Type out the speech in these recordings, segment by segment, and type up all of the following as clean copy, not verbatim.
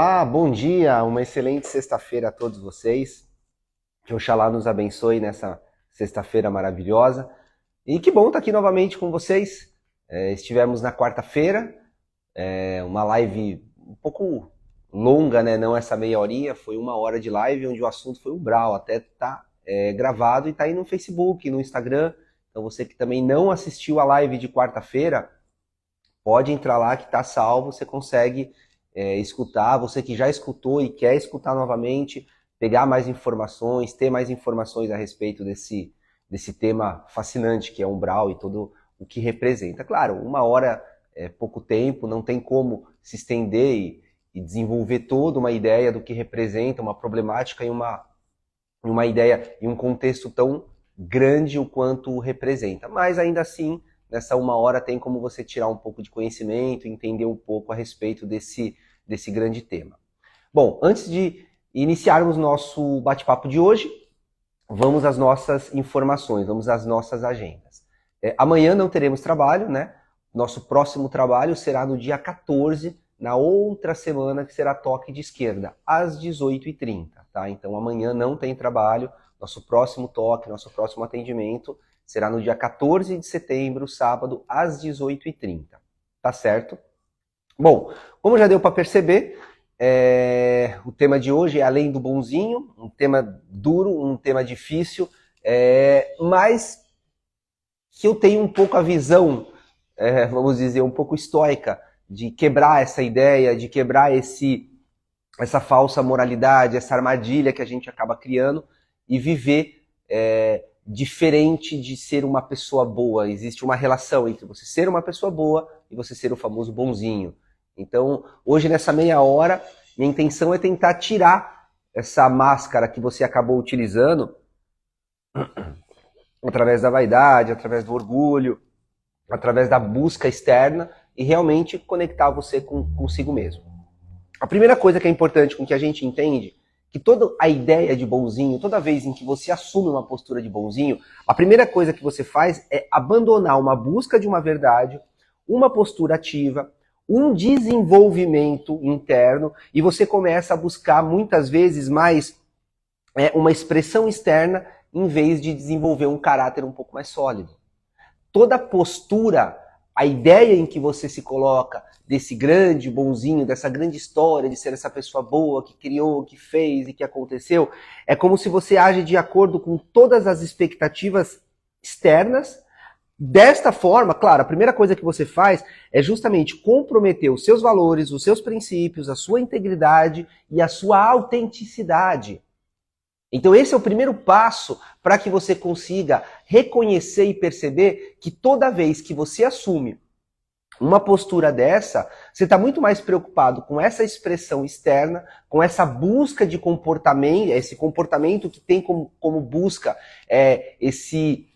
Olá, bom dia, uma excelente sexta-feira a todos vocês. Que Oxalá nos abençoe nessa sexta-feira maravilhosa. E que bom estar aqui novamente com vocês. Estivemos na quarta-feira, uma live um pouco longa, né? Não essa meia horinha, foi 1 hora de live onde o assunto foi umbral. Até tá gravado e tá aí no Facebook, no Instagram. Então você que também não assistiu a live de quarta-feira, pode entrar lá que tá salvo, você consegue escutar. Você que já escutou e quer escutar novamente, pegar mais informações, ter mais informações a respeito desse tema fascinante que é umbral e todo o que representa. Claro, 1 hora é pouco tempo, não tem como se estender e desenvolver toda uma ideia do que representa, uma problemática e uma ideia e um contexto tão grande o quanto representa. Mas ainda assim, nessa 1 hora tem como você tirar um pouco de conhecimento, entender um pouco a respeito desse grande tema. Bom, antes de iniciarmos nosso bate-papo de hoje, vamos às nossas informações, vamos às nossas agendas. Amanhã não teremos trabalho, né? Nosso próximo trabalho será no dia 14, na outra semana, que será toque de esquerda, às 18h30, tá? Então amanhã não tem trabalho, nosso próximo toque, nosso próximo atendimento será no dia 14 de setembro, sábado, às 18h30, tá certo? Bom, como já deu para perceber, o tema de hoje é além do bonzinho, um tema duro, um tema difícil, mas que eu tenho um pouco a visão, vamos dizer, um pouco estoica, de quebrar essa ideia, de quebrar essa falsa moralidade, essa armadilha que a gente acaba criando e viver diferente de ser uma pessoa boa. Existe uma relação entre você ser uma pessoa boa e você ser o famoso bonzinho. Então, hoje nessa meia hora, minha intenção é tentar tirar essa máscara que você acabou utilizando através da vaidade, através do orgulho, através da busca externa e realmente conectar você consigo mesmo. A primeira coisa que é importante com que a gente entende que toda a ideia de bonzinho, toda vez em que você assume uma postura de bonzinho, a primeira coisa que você faz é abandonar uma busca de uma verdade, uma postura ativa, um desenvolvimento interno, e você começa a buscar muitas vezes mais uma expressão externa em vez de desenvolver um caráter um pouco mais sólido. Toda postura, a ideia em que você se coloca desse grande bonzinho, dessa grande história de ser essa pessoa boa que criou, que fez e que aconteceu, é como se você age de acordo com todas as expectativas externas. Desta forma, claro, a primeira coisa que você faz é justamente comprometer os seus valores, os seus princípios, a sua integridade e a sua autenticidade. Então esse é o primeiro passo para que você consiga reconhecer e perceber que toda vez que você assume uma postura dessa, você está muito mais preocupado com essa expressão externa, com essa busca de comportamento, esse comportamento que tem como busca esse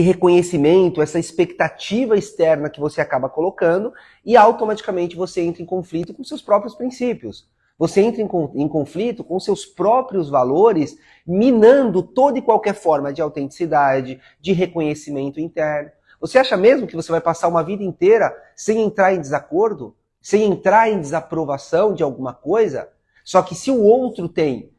reconhecimento, essa expectativa externa que você acaba colocando, e automaticamente você entra em conflito com seus próprios princípios. Você entra em conflito com seus próprios valores, minando toda e qualquer forma de autenticidade, de reconhecimento interno. Você acha mesmo que você vai passar uma vida inteira sem entrar em desacordo? Sem entrar em desaprovação de alguma coisa? Só que se o outro tem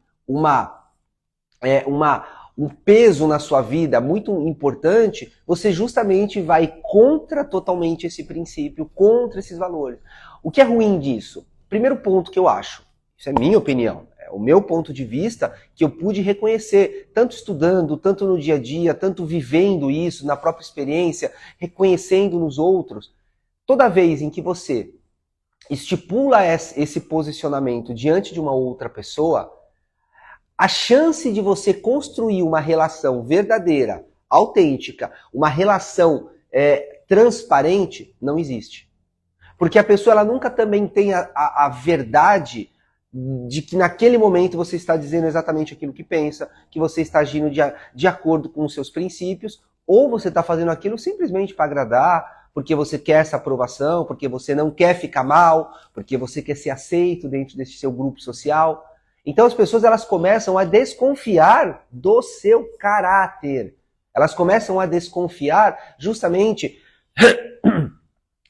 um peso na sua vida muito importante, você justamente vai contra totalmente esse princípio, contra esses valores. O que é ruim disso? Primeiro ponto que eu acho, isso é minha opinião, é o meu ponto de vista que eu pude reconhecer, tanto estudando, tanto no dia a dia, tanto vivendo isso, na própria experiência, reconhecendo nos outros. Toda vez em que você estipula esse posicionamento diante de uma outra pessoa, a chance de você construir uma relação verdadeira, autêntica, uma relação transparente, não existe. Porque a pessoa ela nunca também tem a verdade de que naquele momento você está dizendo exatamente aquilo que pensa, que você está agindo de acordo com os seus princípios, ou você está fazendo aquilo simplesmente para agradar, porque você quer essa aprovação, porque você não quer ficar mal, porque você quer ser aceito dentro desse seu grupo social. Então as pessoas elas começam a desconfiar do seu caráter. Elas começam a desconfiar justamente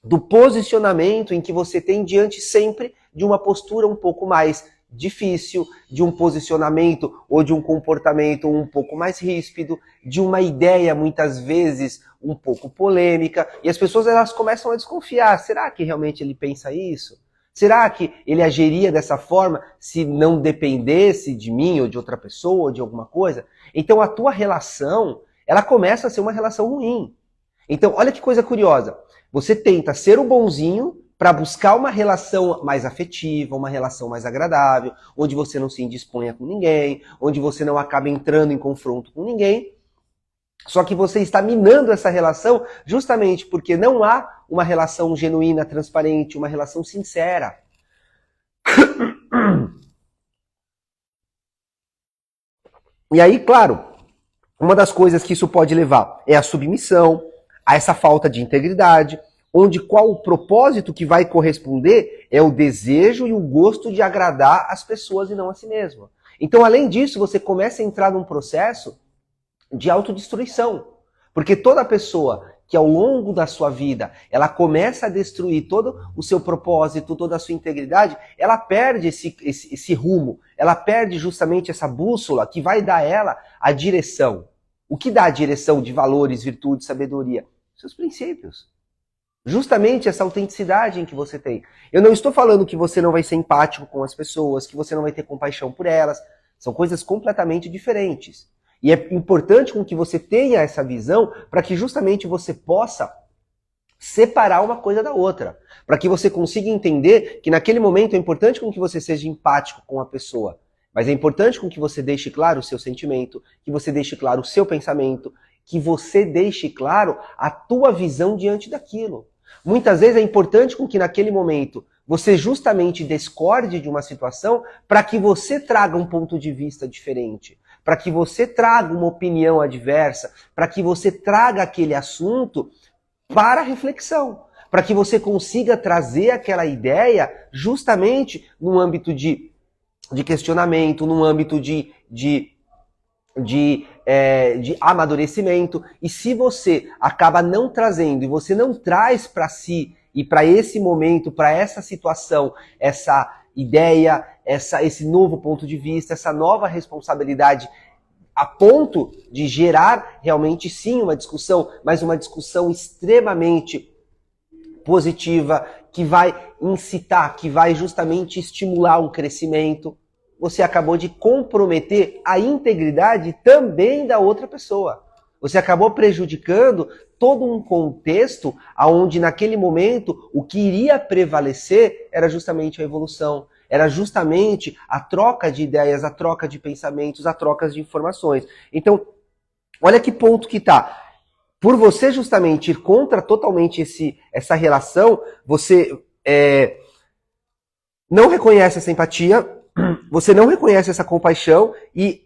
do posicionamento em que você tem diante sempre de uma postura um pouco mais difícil, de um posicionamento ou de um comportamento um pouco mais ríspido, de uma ideia muitas vezes um pouco polêmica, e as pessoas elas começam a desconfiar, será que realmente ele pensa isso? Será que ele agiria dessa forma se não dependesse de mim ou de outra pessoa ou de alguma coisa? Então a tua relação, ela começa a ser uma relação ruim. Então olha que coisa curiosa, você tenta ser o bonzinho para buscar uma relação mais afetiva, uma relação mais agradável, onde você não se indisponha com ninguém, onde você não acaba entrando em confronto com ninguém. Só que você está minando essa relação justamente porque não há uma relação genuína, transparente, uma relação sincera. E aí, claro, uma das coisas que isso pode levar é a submissão, a essa falta de integridade, onde qual o propósito que vai corresponder é o desejo e o gosto de agradar as pessoas e não a si mesmo. Então, além disso, você começa a entrar num processo de autodestruição. Porque toda pessoa que ao longo da sua vida, ela começa a destruir todo o seu propósito, toda a sua integridade, ela perde esse rumo, ela perde justamente essa bússola que vai dar a ela a direção. O que dá a direção de valores, virtudes, sabedoria? Seus princípios. Justamente essa autenticidade em que você tem. Eu não estou falando que você não vai ser empático com as pessoas, que você não vai ter compaixão por elas. São coisas completamente diferentes. E é importante com que você tenha essa visão para que justamente você possa separar uma coisa da outra. Para que você consiga entender que naquele momento é importante com que você seja empático com a pessoa. Mas é importante com que você deixe claro o seu sentimento, que você deixe claro o seu pensamento, que você deixe claro a tua visão diante daquilo. Muitas vezes é importante com que naquele momento você justamente discorde de uma situação para que você traga um ponto de vista diferente, para que você traga uma opinião adversa, para que você traga aquele assunto para reflexão, para que você consiga trazer aquela ideia justamente no âmbito de questionamento, num âmbito de amadurecimento. E se você acaba não trazendo e você não traz para si e para esse momento, para essa situação, essa ideia, esse novo ponto de vista, essa nova responsabilidade, a ponto de gerar realmente sim uma discussão, mas uma discussão extremamente positiva, que vai incitar, que vai justamente estimular um crescimento, você acabou de comprometer a integridade também da outra pessoa. Você acabou prejudicando todo um contexto onde naquele momento o que iria prevalecer era justamente a evolução, era justamente a troca de ideias, a troca de pensamentos, a troca de informações. Então, olha que ponto que está. Por você justamente ir contra totalmente essa relação, você não reconhece essa empatia, você não reconhece essa compaixão e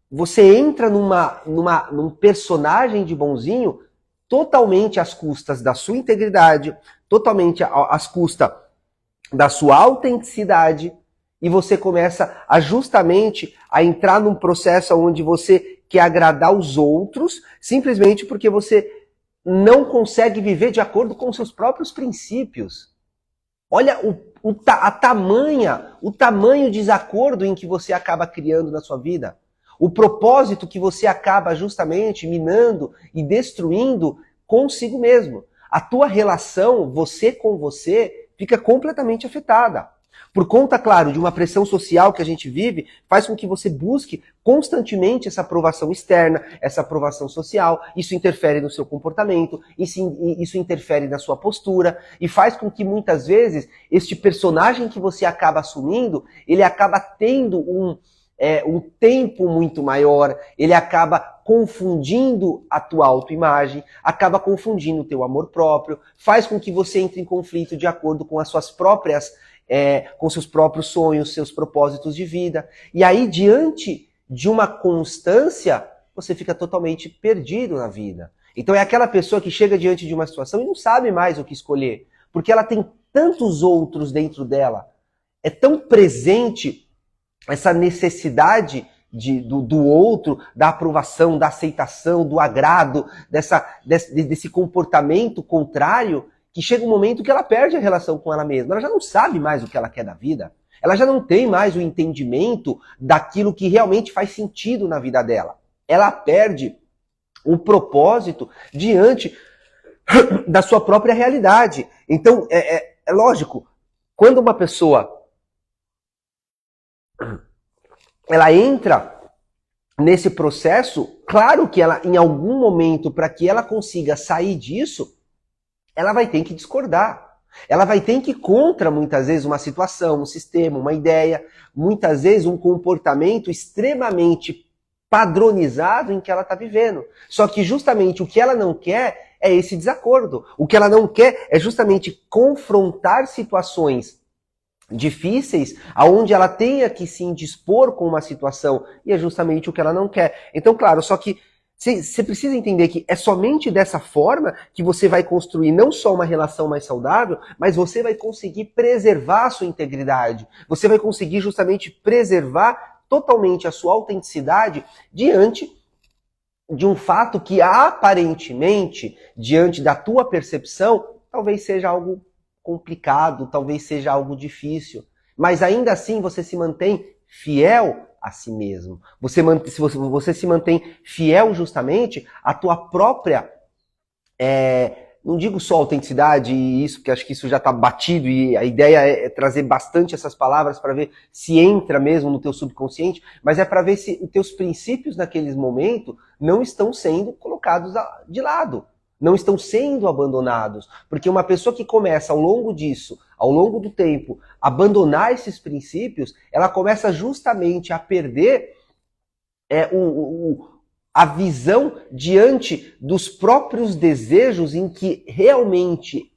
você entra num personagem de bonzinho totalmente às custas da sua integridade, totalmente às custas da sua autenticidade, e você começa a justamente a entrar num processo onde você quer agradar os outros, simplesmente porque você não consegue viver de acordo com seus próprios princípios. Olha o tamanho desacordo em que você acaba criando na sua vida. O propósito que você acaba justamente minando e destruindo consigo mesmo. A tua relação, você com você, fica completamente afetada. Por conta, claro, de uma pressão social que a gente vive, faz com que você busque constantemente essa aprovação externa, essa aprovação social. Isso interfere no seu comportamento, isso interfere na sua postura e faz com que muitas vezes este personagem que você acaba assumindo, ele acaba tendo um tempo muito maior, ele acaba confundindo a tua autoimagem, acaba confundindo o teu amor próprio, faz com que você entre em conflito de acordo com as suas próprias com seus próprios sonhos, seus propósitos de vida. E aí, diante de uma constância, você fica totalmente perdido na vida. Então é aquela pessoa que chega diante de uma situação e não sabe mais o que escolher, porque ela tem tantos outros dentro dela. É tão presente essa necessidade do outro, da aprovação, da aceitação, do agrado, desse comportamento contrário, que chega um momento que ela perde a relação com ela mesma. Ela já não sabe mais o que ela quer da vida. Ela já não tem mais o entendimento daquilo que realmente faz sentido na vida dela. Ela perde o propósito diante da sua própria realidade. Então, é lógico, quando uma pessoa ela entra nesse processo, claro que ela, em algum momento, para que ela consiga sair disso, ela vai ter que discordar. Ela vai ter que ir contra, muitas vezes, uma situação, um sistema, uma ideia, muitas vezes um comportamento extremamente padronizado em que ela está vivendo. Só que justamente o que ela não quer é esse desacordo. O que ela não quer é justamente confrontar situações difíceis, aonde ela tenha que se indispor com uma situação, e é justamente o que ela não quer. Então, claro, só que você precisa entender que é somente dessa forma que você vai construir não só uma relação mais saudável, mas você vai conseguir preservar a sua integridade. Você vai conseguir justamente preservar totalmente a sua autenticidade diante de um fato que aparentemente, diante da tua percepção, talvez seja algo complicado, talvez seja algo difícil. Mas ainda assim você se mantém fiel a si mesmo. Você se mantém fiel justamente à tua própria, não digo só autenticidade e isso, porque acho que isso já está batido e a ideia é trazer bastante essas palavras para ver se entra mesmo no teu subconsciente, mas é para ver se os teus princípios naqueles momentos não estão sendo colocados de lado, não estão sendo abandonados. Porque uma pessoa que começa ao longo disso, ao longo do tempo, abandonar esses princípios, ela começa justamente a perder a visão diante dos próprios desejos em que realmente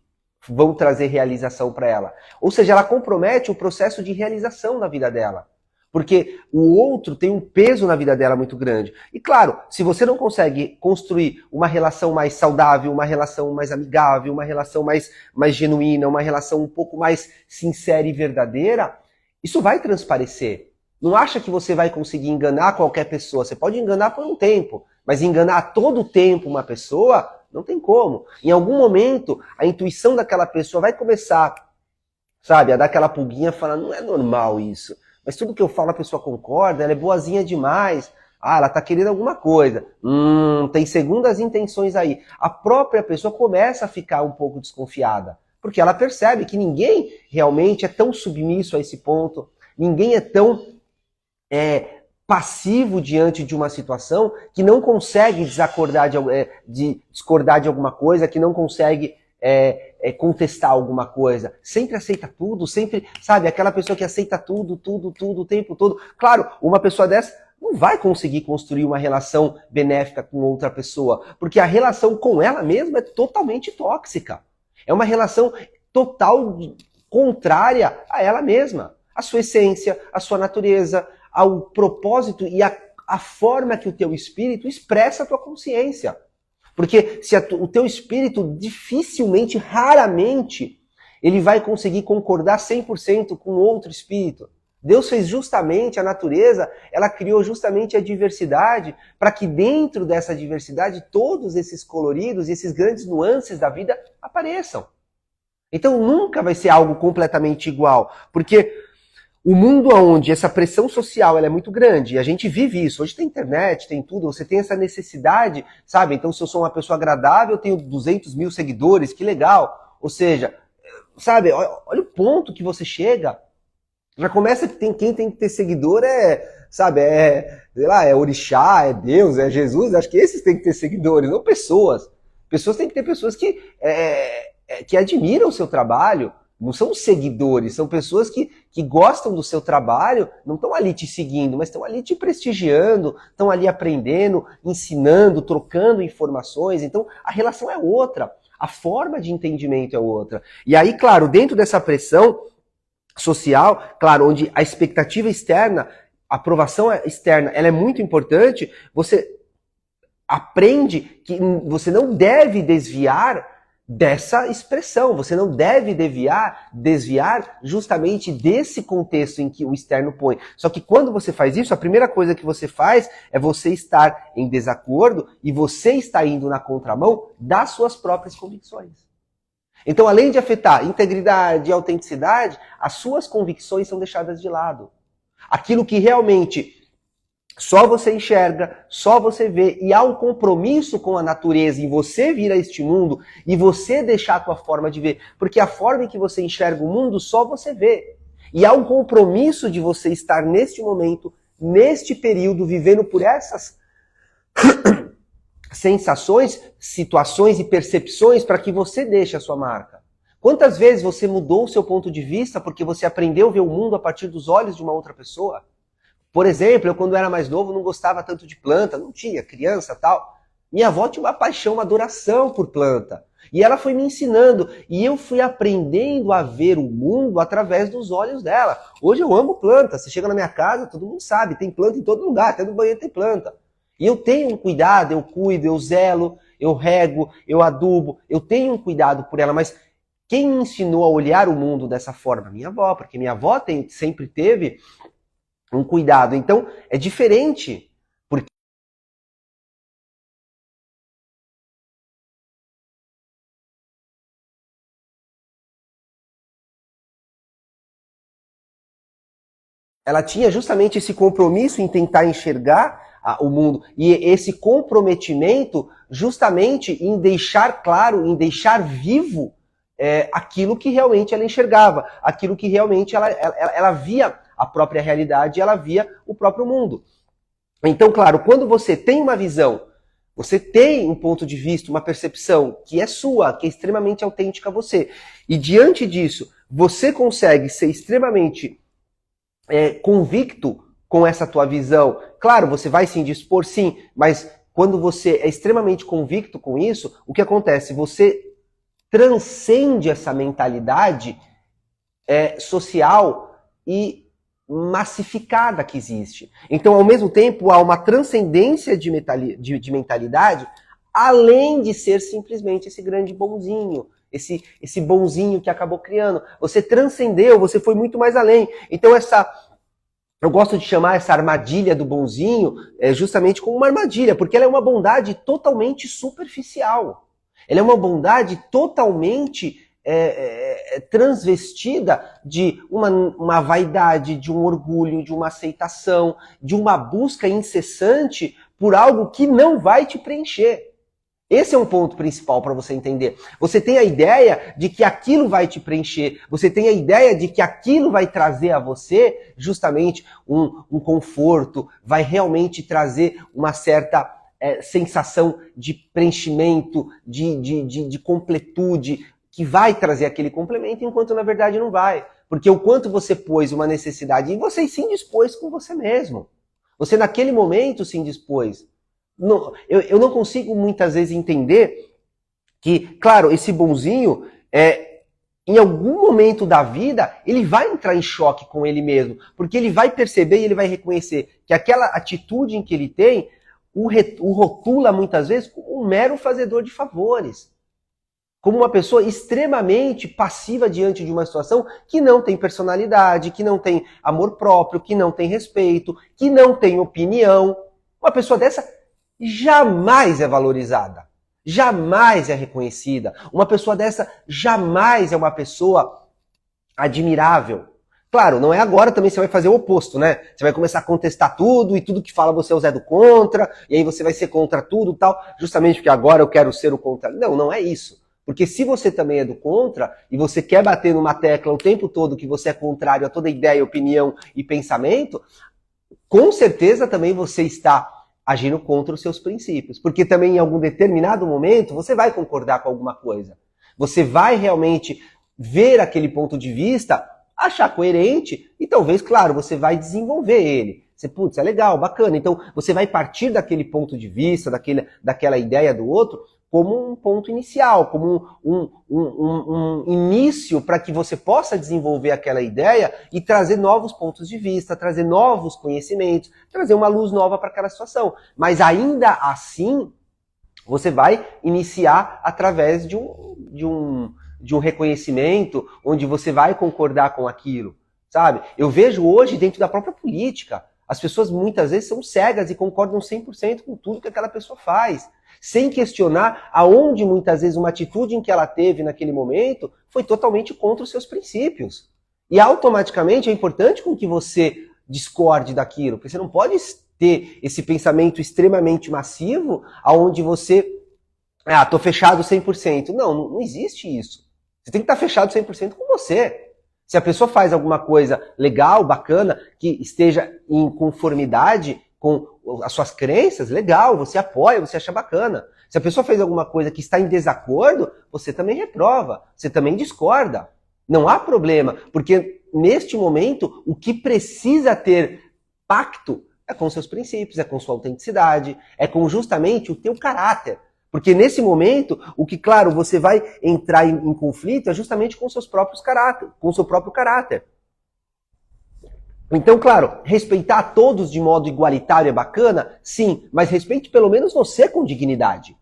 vão trazer realização para ela. Ou seja, ela compromete o processo de realização da vida dela. Porque o outro tem um peso na vida dela muito grande. E claro, se você não consegue construir uma relação mais saudável, uma relação mais amigável, uma relação mais genuína, uma relação um pouco mais sincera e verdadeira, isso vai transparecer. Não acha que você vai conseguir enganar qualquer pessoa. Você pode enganar por um tempo, mas enganar a todo tempo uma pessoa, não tem como. Em algum momento, a intuição daquela pessoa vai começar, sabe, a dar aquela pulguinha, falar, não é normal isso. Mas tudo que eu falo a pessoa concorda, ela é boazinha demais. Ah, ela tá querendo alguma coisa. Tem segundas intenções aí. A própria pessoa começa a ficar um pouco desconfiada, porque ela percebe que ninguém realmente é tão submisso a esse ponto, ninguém é tão passivo diante de uma situação que não consegue discordar de alguma coisa, que não consegue contestar alguma coisa. Sempre aceita tudo, sempre, sabe, aquela pessoa que aceita tudo, o tempo todo. Claro, uma pessoa dessa não vai conseguir construir uma relação benéfica com outra pessoa, porque a relação com ela mesma é totalmente tóxica. É uma relação total contrária a ela mesma, a sua essência, a sua natureza, ao propósito e a forma que o teu espírito expressa a tua consciência. Porque se o teu espírito dificilmente, raramente, ele vai conseguir concordar 100% com outro espírito. Deus fez justamente a natureza, ela criou justamente a diversidade, para que dentro dessa diversidade todos esses coloridos e esses grandes nuances da vida apareçam. Então nunca vai ser algo completamente igual, porque o mundo onde essa pressão social ela é muito grande, e a gente vive isso. Hoje tem internet, tem tudo, você tem essa necessidade, sabe? Então, se eu sou uma pessoa agradável, eu tenho 200 mil seguidores, que legal. Ou seja, sabe, olha o ponto que você chega. Já começa que quem tem que ter seguidor sei lá, é orixá, é Deus, é Jesus. Acho que esses têm que ter seguidores, não pessoas. Pessoas têm que ter pessoas que admiram o seu trabalho. Não são seguidores, são pessoas que gostam do seu trabalho, não estão ali te seguindo, mas estão ali te prestigiando, estão ali aprendendo, ensinando, trocando informações. Então, a relação é outra, a forma de entendimento é outra. E aí, claro, dentro dessa pressão social, claro, onde a expectativa externa, a aprovação externa, ela é muito importante, você aprende que você não deve desviar dessa expressão. Você não deve desviar justamente desse contexto em que o externo põe. Só que quando você faz isso, a primeira coisa que você faz é você estar em desacordo e você está indo na contramão das suas próprias convicções. Então, além de afetar integridade e autenticidade, as suas convicções são deixadas de lado. Aquilo que realmente só você enxerga, só você vê, e há um compromisso com a natureza em você vir a este mundo e você deixar a tua forma de ver, porque a forma em que você enxerga o mundo só você vê. E há um compromisso de você estar neste momento, neste período, vivendo por essas sensações, situações e percepções para que você deixe a sua marca. Quantas vezes você mudou o seu ponto de vista porque você aprendeu a ver o mundo a partir dos olhos de uma outra pessoa? Por exemplo, eu quando era mais novo não gostava tanto de planta, não tinha, criança e tal. Minha avó tinha uma paixão, uma adoração por planta. E ela foi me ensinando, e eu fui aprendendo a ver o mundo através dos olhos dela. Hoje eu amo planta, você chega na minha casa, todo mundo sabe, tem planta em todo lugar, até no banheiro tem planta. E eu tenho um cuidado, eu cuido, eu zelo, eu rego, eu adubo, eu tenho um cuidado por ela, mas quem me ensinou a olhar o mundo dessa forma? Minha avó, porque minha avó sempre teve um cuidado. Então, é diferente. Porque ela tinha justamente esse compromisso em tentar enxergar o mundo e esse comprometimento justamente em deixar claro, em deixar vivo aquilo que realmente ela enxergava, aquilo que realmente ela via a própria realidade, ela via o próprio mundo. Então, claro, quando você tem uma visão, você tem um ponto de vista, uma percepção que é sua, que é extremamente autêntica a você, e diante disso, você consegue ser extremamente convicto com essa tua visão. Claro, você vai se indispor, sim, mas quando você é extremamente convicto com isso, o que acontece? Você transcende essa mentalidade social e massificada que existe. Então, ao mesmo tempo, há uma transcendência de mentalidade, além de ser simplesmente esse grande bonzinho, esse bonzinho que acabou criando. Você transcendeu, você foi muito mais além. Então, eu gosto de chamar essa armadilha do bonzinho justamente como uma armadilha, porque ela é uma bondade totalmente superficial. Ela é uma bondade totalmente transvestida de uma vaidade, de um orgulho, de uma aceitação, de uma busca incessante por algo que não vai te preencher. Esse é um ponto principal para você entender. Você tem a ideia de que aquilo vai te preencher, você tem a ideia de que aquilo vai trazer a você justamente um conforto, vai realmente trazer uma certa sensação de preenchimento, de completude, que vai trazer aquele complemento, enquanto na verdade não vai. Porque o quanto você pôs uma necessidade, e você se indispôs com você mesmo. Você naquele momento se indispôs. Não, eu não consigo muitas vezes entender que, claro, esse bonzinho, em algum momento da vida, ele vai entrar em choque com ele mesmo. Porque ele vai perceber e ele vai reconhecer que aquela atitude em que ele tem o rotula muitas vezes como um mero fazedor de favores. Como uma pessoa extremamente passiva diante de uma situação que não tem personalidade, que não tem amor próprio, que não tem respeito, que não tem opinião. Uma pessoa dessa jamais é valorizada, jamais é reconhecida. Uma pessoa dessa jamais é uma pessoa admirável. Claro, não é agora também você vai fazer o oposto, né? Você vai começar a contestar tudo e tudo que fala você é o Zé do contra, e aí você vai ser contra tudo e tal, justamente porque agora eu quero ser o contra. Não, não é isso. Porque se você também é do contra, e você quer bater numa tecla o tempo todo que você é contrário a toda ideia, opinião e pensamento, com certeza também você está agindo contra os seus princípios. Porque também em algum determinado momento você vai concordar com alguma coisa. Você vai realmente ver aquele ponto de vista, achar coerente e talvez, claro, você vai desenvolver ele. Você, putz, é legal, bacana. Então você vai partir daquele ponto de vista, daquela ideia do outro, como um ponto inicial, como um início para que você possa desenvolver aquela ideia e trazer novos pontos de vista, trazer novos conhecimentos, trazer uma luz nova para aquela situação. Mas ainda assim, você vai iniciar através de um reconhecimento, onde você vai concordar com aquilo, sabe? Eu vejo hoje dentro da própria política, as pessoas muitas vezes são cegas e concordam 100% com tudo que aquela pessoa faz. sem questionar aonde muitas vezes uma atitude em que ela teve naquele momento foi totalmente contra os seus princípios. E automaticamente é importante com que você discorde daquilo, porque você não pode ter esse pensamento extremamente massivo aonde você, tô fechado 100%. Não existe isso. Você tem que estar fechado 100% com você. Se a pessoa faz alguma coisa legal, bacana, que esteja em conformidade com as suas crenças, legal, você apoia, você acha bacana. Se a pessoa fez alguma coisa que está em desacordo, você também reprova, você também discorda. Não há problema, porque neste momento o que precisa ter pacto é com seus princípios, é com sua autenticidade, é com justamente o teu caráter. Porque nesse momento, o que, claro, você vai entrar em conflito é justamente com seus próprios caráter, com o seu próprio caráter. Então, claro, respeitar todos de modo igualitário é bacana? Sim, mas respeite pelo menos você com dignidade.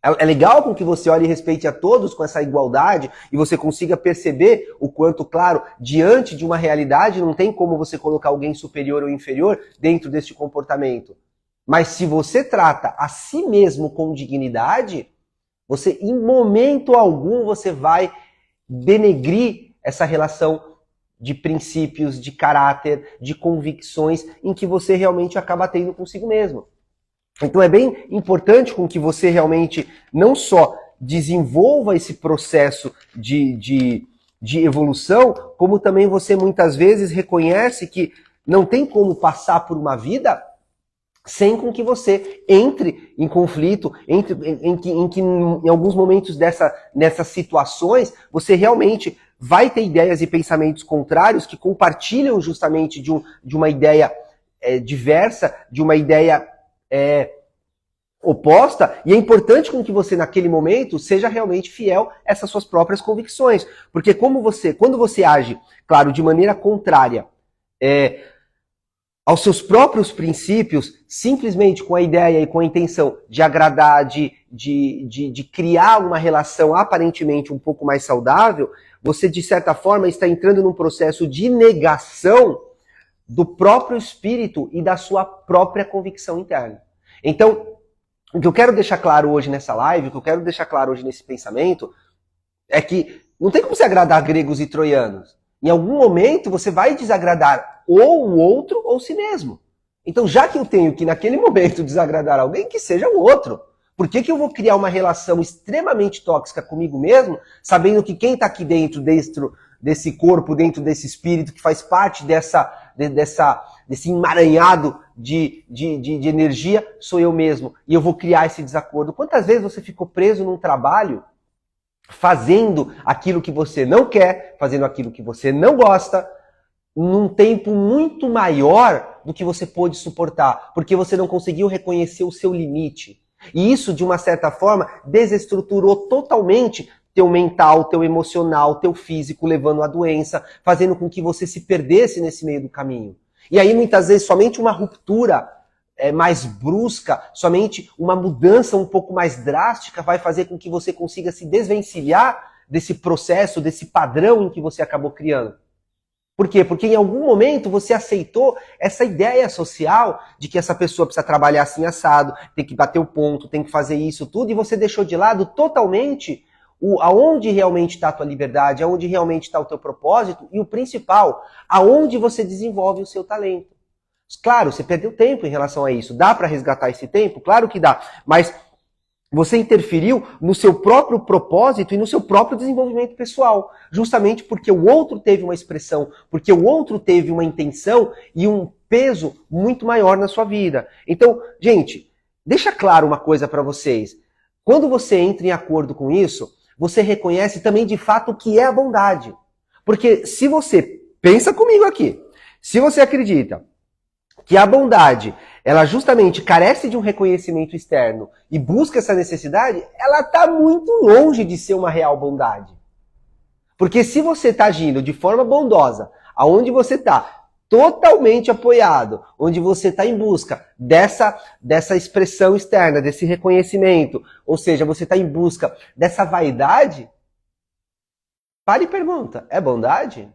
É legal com que você olhe e respeite a todos com essa igualdade e você consiga perceber o quanto, claro, diante de uma realidade não tem como você colocar alguém superior ou inferior dentro deste comportamento. Mas se você trata a si mesmo com dignidade, você, em momento algum, você vai denegrir essa relação de princípios, de caráter, de convicções em que você realmente acaba tendo consigo mesmo. Então é bem importante com que você realmente não só desenvolva esse processo de evolução, como também você muitas vezes reconhece que não tem como passar por uma vida sem com que você entre em conflito, em que em alguns momentos nessas situações você realmente vai ter ideias e pensamentos contrários que compartilham justamente de uma ideia diversa, de uma ideia oposta, e é importante com que você naquele momento seja realmente fiel a essas suas próprias convicções, porque quando você age, claro, de maneira contrária aos seus próprios princípios, simplesmente com a ideia e com a intenção de agradar, de criar uma relação aparentemente um pouco mais saudável, você de certa forma está entrando num processo de negação do próprio espírito e da sua própria convicção interna. Então, o que eu quero deixar claro hoje nessa live, o que eu quero deixar claro hoje nesse pensamento, é que não tem como você agradar gregos e troianos. Em algum momento você vai desagradar ou o outro ou si mesmo. Então, já que eu tenho que naquele momento desagradar alguém, que seja o outro. Por que eu vou criar uma relação extremamente tóxica comigo mesmo, sabendo que quem está aqui dentro desse corpo, dentro desse espírito, que faz parte desse emaranhado de energia, sou eu mesmo. E eu vou criar esse desacordo. Quantas vezes você ficou preso num trabalho fazendo aquilo que você não quer, fazendo aquilo que você não gosta, num tempo muito maior do que você pôde suportar, porque você não conseguiu reconhecer o seu limite. E isso, de uma certa forma, desestruturou totalmente teu mental, teu emocional, teu físico, levando à doença, fazendo com que você se perdesse nesse meio do caminho. E aí, muitas vezes, somente uma ruptura mais brusca, somente uma mudança um pouco mais drástica vai fazer com que você consiga se desvencilhar desse processo, desse padrão em que você acabou criando. Por quê? Porque em algum momento você aceitou essa ideia social de que essa pessoa precisa trabalhar assim assado, tem que bater o ponto, tem que fazer isso tudo, e você deixou de lado totalmente aonde realmente está a tua liberdade, aonde realmente está o teu propósito, e o principal, aonde você desenvolve o seu talento. Claro, você perdeu tempo em relação a isso. Dá para resgatar esse tempo? Claro que dá. Mas você interferiu no seu próprio propósito e no seu próprio desenvolvimento pessoal. Justamente porque o outro teve uma expressão, porque o outro teve uma intenção e um peso muito maior na sua vida. Então, gente, deixa claro uma coisa para vocês. Quando você entra em acordo com isso, você reconhece também de fato o que é a bondade. Porque se você, pensa comigo aqui, se você acredita que a bondade, ela justamente carece de um reconhecimento externo e busca essa necessidade, ela está muito longe de ser uma real bondade. Porque se você está agindo de forma bondosa, aonde você está totalmente apoiado, onde você está em busca dessa expressão externa, desse reconhecimento, ou seja, você está em busca dessa vaidade, para e pergunta, é bondade?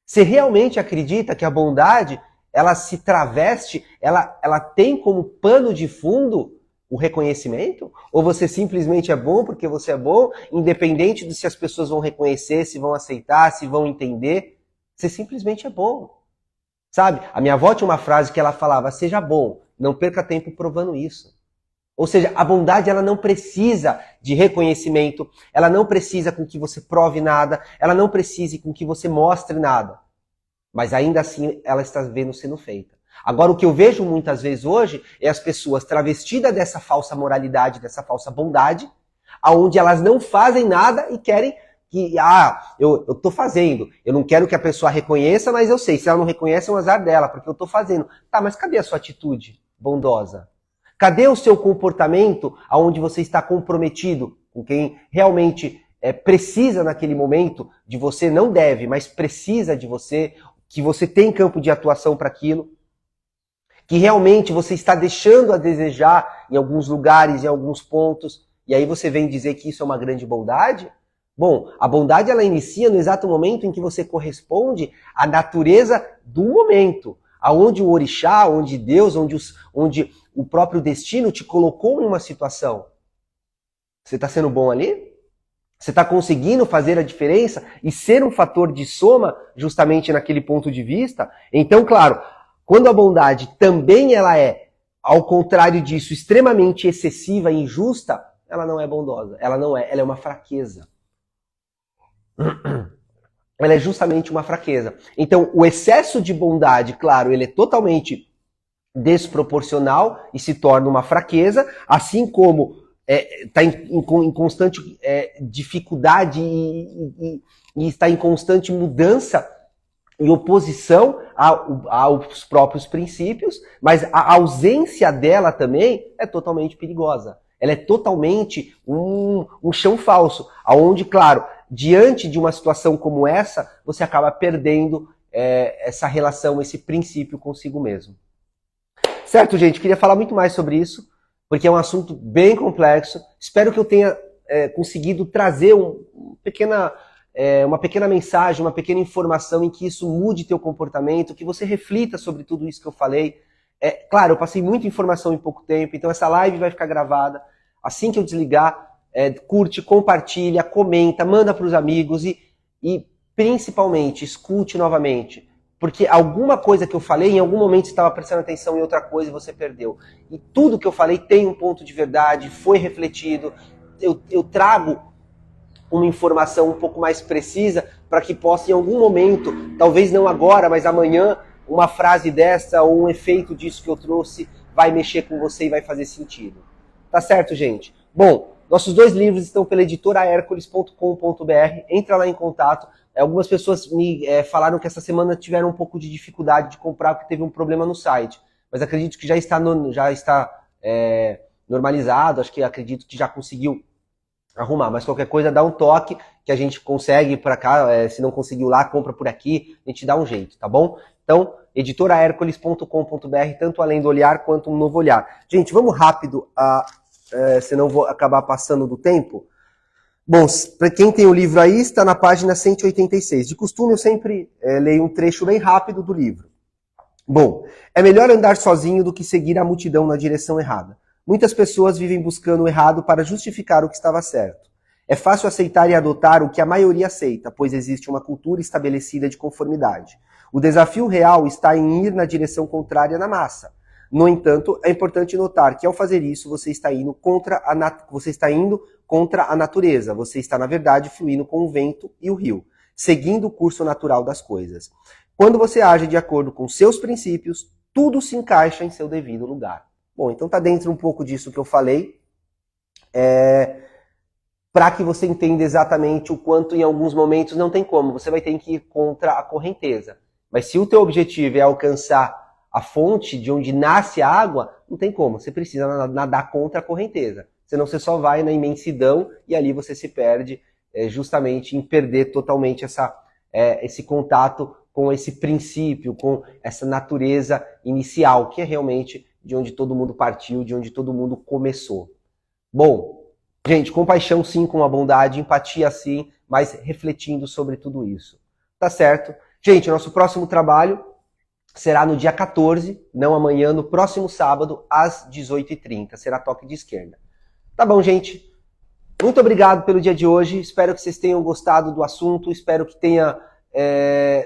Você realmente acredita que a bondade ela se traveste, ela tem como pano de fundo o reconhecimento? Ou você simplesmente é bom porque você é bom, independente de se as pessoas vão reconhecer, se vão aceitar, se vão entender? Você simplesmente é bom. Sabe? A minha avó tinha uma frase que ela falava: seja bom, não perca tempo provando isso. Ou seja, a bondade ela não precisa de reconhecimento, ela não precisa com que você prove nada, ela não precisa com que você mostre nada. Mas ainda assim ela está sendo feita. Agora, o que eu vejo muitas vezes hoje é as pessoas travestidas dessa falsa moralidade, dessa falsa bondade, aonde elas não fazem nada e querem que, eu tô fazendo. Eu não quero que a pessoa reconheça, mas eu sei, se ela não reconhece é um azar dela, porque eu tô fazendo. Tá, mas cadê a sua atitude bondosa? Cadê o seu comportamento aonde você está comprometido com quem realmente precisa naquele momento de você? Não deve, mas precisa de você, que você tem campo de atuação para aquilo, que realmente você está deixando a desejar em alguns lugares, em alguns pontos, e aí você vem dizer que isso é uma grande bondade? Bom, a bondade ela inicia no exato momento em que você corresponde à natureza do momento, aonde o orixá, onde Deus, onde o próprio destino te colocou em uma situação. Você está sendo bom ali? Você está conseguindo fazer a diferença e ser um fator de soma justamente naquele ponto de vista? Então, claro, quando a bondade também ela é, ao contrário disso, extremamente excessiva e injusta, ela não é bondosa. Ela não é, ela é uma fraqueza. Ela é justamente uma fraqueza. Então, o excesso de bondade, claro, ele é totalmente desproporcional e se torna uma fraqueza, assim como está em constante dificuldade e está em constante mudança e oposição aos próprios princípios, mas a ausência dela também é totalmente perigosa. Ela é totalmente um chão falso, aonde, claro, diante de uma situação como essa, você acaba perdendo essa relação, esse princípio consigo mesmo. Certo, gente? Queria falar muito mais sobre isso, porque é um assunto bem complexo. Espero que eu tenha conseguido trazer uma pequena mensagem, uma pequena informação em que isso mude teu comportamento, que você reflita sobre tudo isso que eu falei. Claro, eu passei muita informação em pouco tempo, então essa live vai ficar gravada. Assim que eu desligar, curte, compartilha, comenta, manda para os amigos e principalmente escute novamente. Porque alguma coisa que eu falei, em algum momento você estava prestando atenção em outra coisa e você perdeu. E tudo que eu falei tem um ponto de verdade, foi refletido. Eu trago uma informação um pouco mais precisa para que possa, em algum momento, talvez não agora, mas amanhã, uma frase dessa ou um efeito disso que eu trouxe vai mexer com você e vai fazer sentido. Tá certo, gente? Bom, nossos 2 livros estão pela editora hercules.com.br. Entra lá em contato. Algumas pessoas me falaram que essa semana tiveram um pouco de dificuldade de comprar porque teve um problema no site. Mas acredito que já está normalizado. Acredito que já conseguiu arrumar. Mas qualquer coisa, dá um toque que a gente consegue para cá. Se não conseguiu lá, compra por aqui. A gente dá um jeito, tá bom? Então, editorahercules.com.br, tanto Além do Olhar quanto Um Novo Olhar. Gente, vamos rápido, senão vou acabar passando do tempo. Bom, para quem tem o livro aí, está na página 186. De costume, eu sempre leio um trecho bem rápido do livro. Bom, é melhor andar sozinho do que seguir a multidão na direção errada. Muitas pessoas vivem buscando o errado para justificar o que estava certo. É fácil aceitar e adotar o que a maioria aceita, pois existe uma cultura estabelecida de conformidade. O desafio real está em ir na direção contrária na massa. No entanto, é importante notar que ao fazer isso, você está indo contra a natureza. Você está, na verdade, fluindo com o vento e o rio, seguindo o curso natural das coisas. Quando você age de acordo com seus princípios, tudo se encaixa em seu devido lugar. Bom, então está dentro um pouco disso que eu falei, para que você entenda exatamente o quanto em alguns momentos não tem como. Você vai ter que ir contra a correnteza. Mas se o teu objetivo é alcançar a fonte de onde nasce a água, não tem como. Você precisa nadar contra a correnteza. Senão você só vai na imensidão e ali você se perde justamente em perder totalmente esse contato com esse princípio, com essa natureza inicial, que é realmente de onde todo mundo partiu, de onde todo mundo começou. Bom, gente, compaixão sim com a bondade, empatia sim, mas refletindo sobre tudo isso. Tá certo? Gente, nosso próximo trabalho será no dia 14, não amanhã, no próximo sábado, às 18h30. Será toque de esquerda. Tá bom, gente? Muito obrigado pelo dia de hoje. Espero que vocês tenham gostado do assunto. Espero que tenha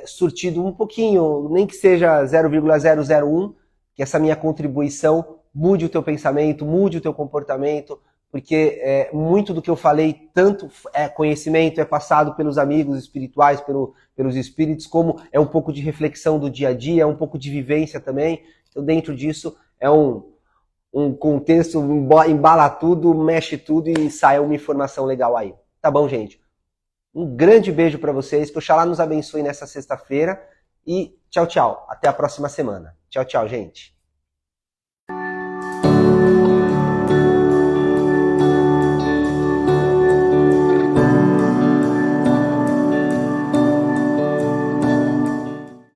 surtido um pouquinho, nem que seja 0,001, que essa minha contribuição mude o teu pensamento, mude o teu comportamento, porque muito do que eu falei, tanto é conhecimento, é passado pelos amigos espirituais, pelos espíritos, como é um pouco de reflexão do dia a dia, é um pouco de vivência também. Então, dentro disso, é um contexto, embala tudo, mexe tudo e sai uma informação legal aí. Tá bom, gente? Um grande beijo para vocês, que Oxalá nos abençoe nessa sexta-feira e tchau, tchau. Até a próxima semana. Tchau, tchau, gente.